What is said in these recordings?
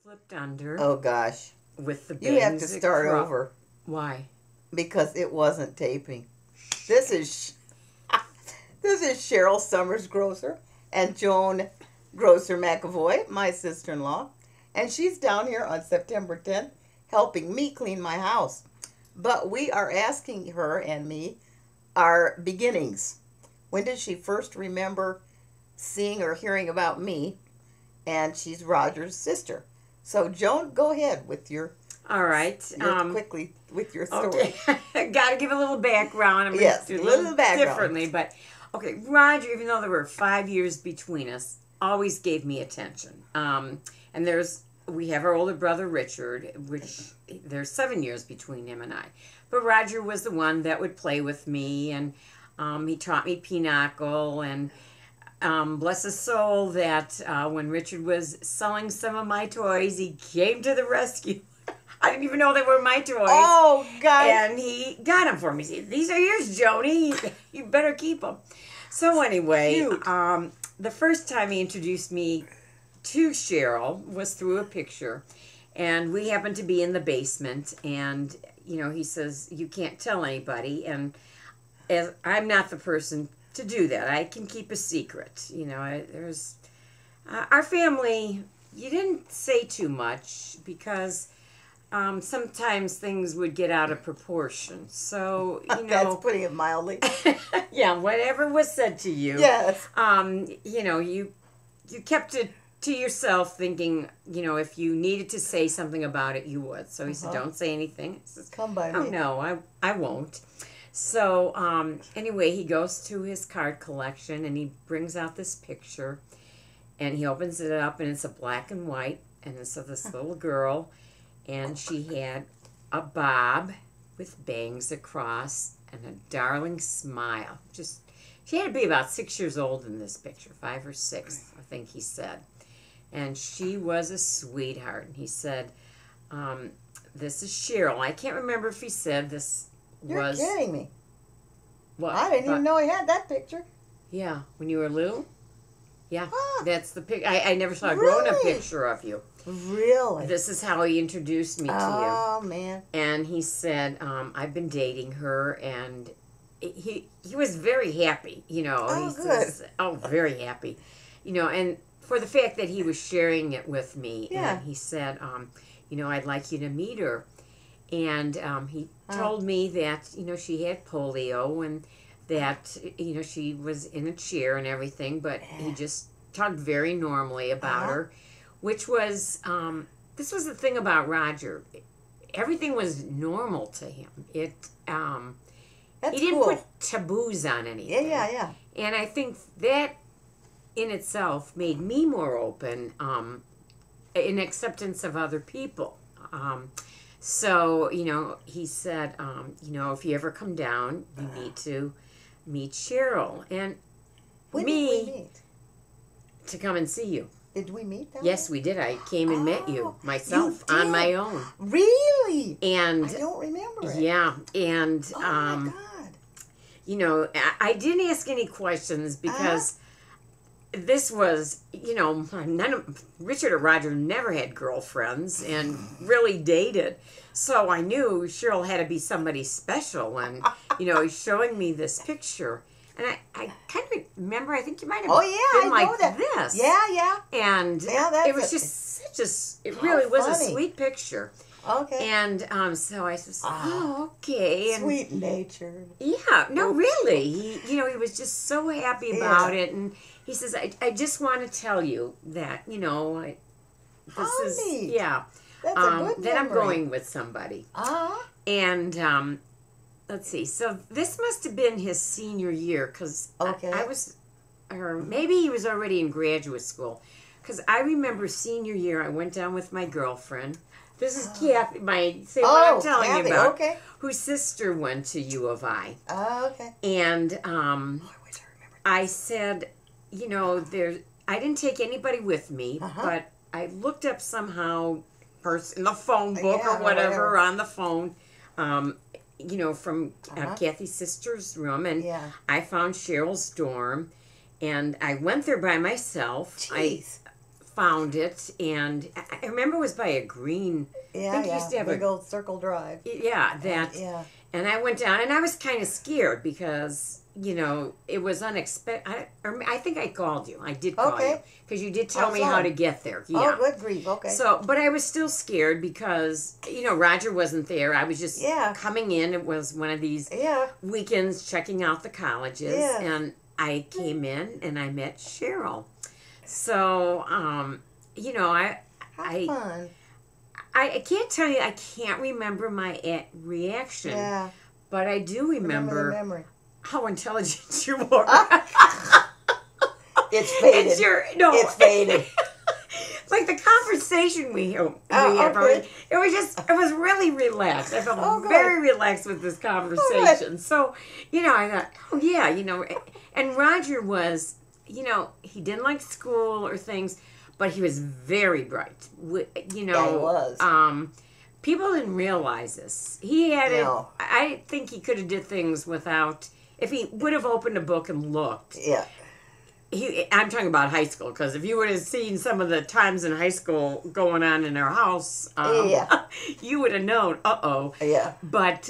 flipped under. Oh, gosh. With the bangs. You have to start over. Why? Because it wasn't taping. This is Cheryl Summers Grocer and Joan Grocer McAvoy, my sister-in-law. And she's down here on September 10th helping me clean my house. But we are asking her and me our beginnings. When did she first remember seeing or hearing about me? And she's Roger's sister. So, Joan, go ahead with your... All right. Quickly with your story. Okay. Got to give a little background. I'm yes, going to a do little background. differently. But, okay, Roger, even though there were 5 years between us, always gave me attention. And we have our older brother, Richard, which there's 7 years between him and I. But Roger was the one that would play with me, and he taught me pinochle, and bless his soul that when Richard was selling some of my toys, he came to the rescue. I didn't even know they were my toys. Oh, God. And he got them for me. He said, "These are yours, Joni. You better keep them." So anyway, the first time he introduced me to Cheryl was through a picture. And we happened to be in the basement. And, he says, "You can't tell anybody." And as I'm not the person to do that. I can keep a secret. There's our family, you didn't say too much because... sometimes things would get out of proportion. So, That's putting it mildly. Yeah, whatever was said to you. Yes. You kept it to yourself thinking, if you needed to say something about it, you would. So he said, "Don't say anything." I said, "Come by me." "Oh, no, I won't." So, anyway, he goes to his card collection and he brings out this picture and he opens it up and it's a black and white and it's of this little girl. And she had a bob with bangs across and a darling smile. She had to be about 6 years old in this picture, 5 or 6, I think he said. And she was a sweetheart. And he said, "This is Cheryl." I can't remember if he said this was... You're kidding me. What? I didn't even know he had that picture. Yeah, when you were little? Yeah, Huh. that's the picture. I never saw a grown-up picture of you. Really? This is how he introduced me to you. Oh, man. And he said, I've been dating her, and he was very happy, Oh, He good. says, very happy. And for the fact that he was sharing it with me, Yeah. and he said, "I'd like you to meet her." And he told me that, she had polio, and that, she was in a chair and everything, but he just talked very normally about her, which was, this was the thing about Roger. Everything was normal to him. He didn't cool. put taboos on anything. Yeah. And I think that in itself made me more open in acceptance of other people. So, he said, if you ever come down, you need to meet Cheryl. And When did we meet? To come and see you. Did we meet that? Yes, we did. I came and met you myself you on did? my own. Really? And I don't remember it. yeah, and Oh, my God. I didn't ask any questions because this was, Richard or Roger never had girlfriends and really dated. So I knew Cheryl had to be somebody special. And, he's showing me this picture. And I kind of remember, I think you might have been like this. Yeah. And that's it was just it really was a sweet picture. Okay. And so I said, okay. And sweet natured. yeah, no, really. He was just so happy about it. And he says, I just want to tell you that, this is, neat. yeah. That's a good that I'm memory. going with somebody. And let's see. So this must have been his senior year because I was, or maybe he was already in graduate school. Because I remember senior year, I went down with my girlfriend. This is Kathy, what I'm telling you about. Okay. Whose sister went to U of I. Okay. And I wish I remembered. I said, I didn't take anybody with me, but I looked up somehow in the phone book or whatever on the phone, from Kathy's sister's room, and I found Cheryl's dorm, and I went there by myself. Jeez. found it, and I remember it was by a green. Yeah, I think you used to have big old Circle Drive. Yeah, that. Yeah. And I went down, and I was kind of scared because, you know, it was unexpected. I think I called you. I did call you because you did tell me how to get there. Yeah. Oh, good grief. Okay. So, but I was still scared because, you know, Roger wasn't there. I was just coming in. It was one of these weekends checking out the colleges, and I came in and I met Cheryl. So, you know, fun. I can't tell you, I can't remember my reaction. Yeah. But I do remember the memory. how intelligent you were. It's faded. It's faded. Like the conversation we had, it was really relaxed. I felt very relaxed with this conversation. So, you know, I thought, oh yeah, you know, and Roger was, you know, he didn't like school or things, but he was very bright. You know, he was. People didn't realize this. He had it. I think he could have did things without. If he would have opened a book and looked. Yeah. I'm talking about high school, because if you would have seen some of the times in high school going on in our house, you would have known. Yeah. But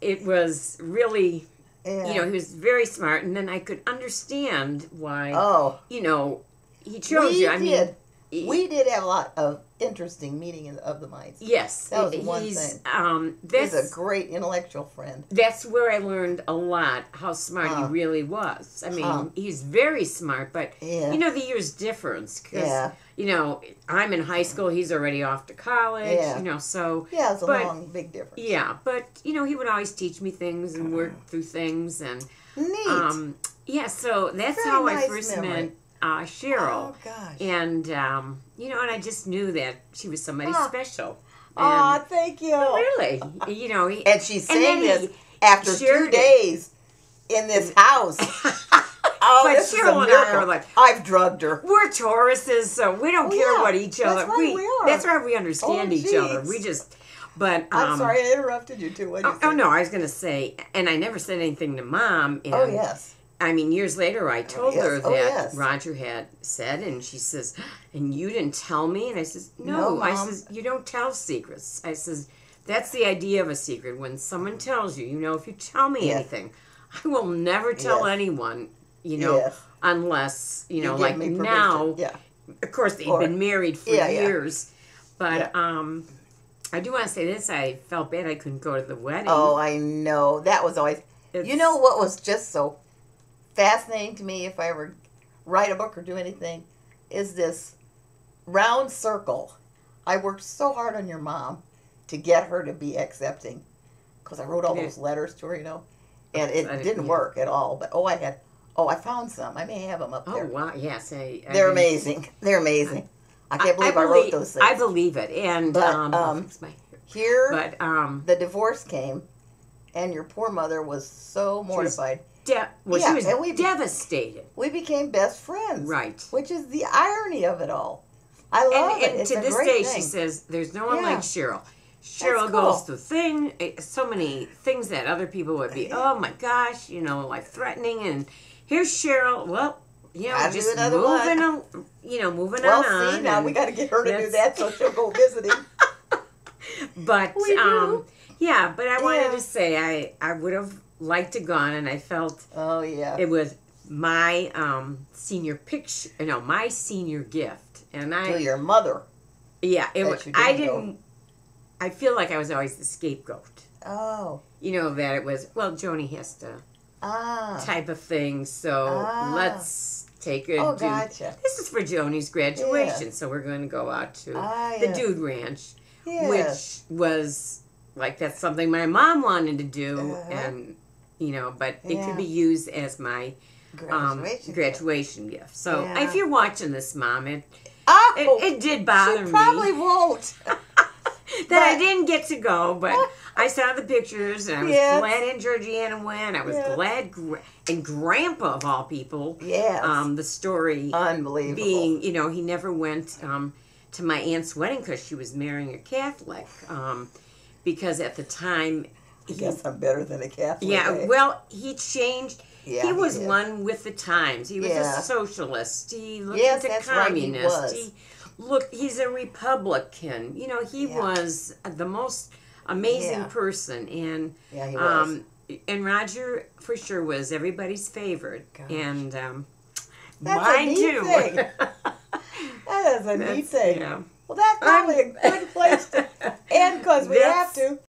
it was really. You know, he was very smart, and then I could understand why. You know. He chose you. I mean, we did have a lot of interesting meeting of the minds. Yes, that was one thing. He's a great intellectual friend. That's where I learned a lot how smart he really was. I mean, he's very smart, but you know the years difference. Cause, you know, I'm in high school. He's already off to college. You know, so it's a long, big difference. Yeah, but you know, he would always teach me things and work through things and neat. Yeah, so that's how I first met Cheryl. Oh, gosh. And, you know, and I just knew that she was somebody special. Oh, thank you. Really. You know. And she's saying this after 2 days in this house. But this Cheryl and I are like, I've drugged her. We're Tauruses, so we don't care what each other. That's right, we are. That's why we understand each other. We just. But I'm sorry I interrupted you too. Oh no, I was going to say, and I never said anything to Mom. And, yes. I mean, years later, I told her that Roger had said, and she says, and you didn't tell me? And I says, no. I says, you don't tell secrets. I says, that's the idea of a secret. When someone tells you, you know, if you tell me anything, I will never tell anyone, you know, unless, you know, like now, of course, they've been married for years. But I do want to say this. I felt bad I couldn't go to the wedding. Oh, I know. That was always, you know what was just so fascinating to me, if I ever write a book or do anything, is this round circle. I worked so hard on your mom to get her to be accepting, because I wrote all those letters to her, you know, and it didn't work at all. But I found some. I may have them up there. Oh wow, yes, they're amazing. They're amazing. I can't believe I wrote those things. I believe it, and the divorce came, and your poor mother was so mortified. She was devastated. We became best friends. Right. Which is the irony of it all. I love it. And to this day, she says, there's no one like Cheryl. Cheryl goes through so many things that other people would be, oh my gosh, you know, like threatening. And here's Cheryl, well, you know, just moving on. Well, see, now we got to get her to do that so she'll go visiting. But, yeah, but I wanted to say I would have liked to gone, and I felt it was my senior picture, my senior gift, and to your mother. Yeah, it was. I feel like I was always the scapegoat. Oh, you know that it was. Well, Joanie has to type of thing, so let's take it. Oh, gotcha. This is for Joanie's graduation, so we're going to go out to the Dude Ranch, which was like that's something my mom wanted to do, and. You know, but it could be used as my graduation gift. So if you're watching this, Mom, it did bother me. She probably won't. that I didn't get to go, but I saw the pictures, and I was glad Aunt Georgiana went. I was glad, and Grandpa, of all people, the story unbelievable being, you know, he never went to my aunt's wedding because she was marrying a Catholic, because at the time... I guess I'm better than a Catholic. Yeah, well, he changed. Yeah, he was did. one with the times. He was Yeah. a socialist. He looked Yes, into that's right, he communist. was. He's a Republican. You know, he Yeah. was the most amazing Yeah. person, and Yeah, he was. and Roger for sure was everybody's favorite, Gosh. and That's a mine neat too. thing. That is a neat thing. Yeah. Well, that's probably a good place to end because we have to.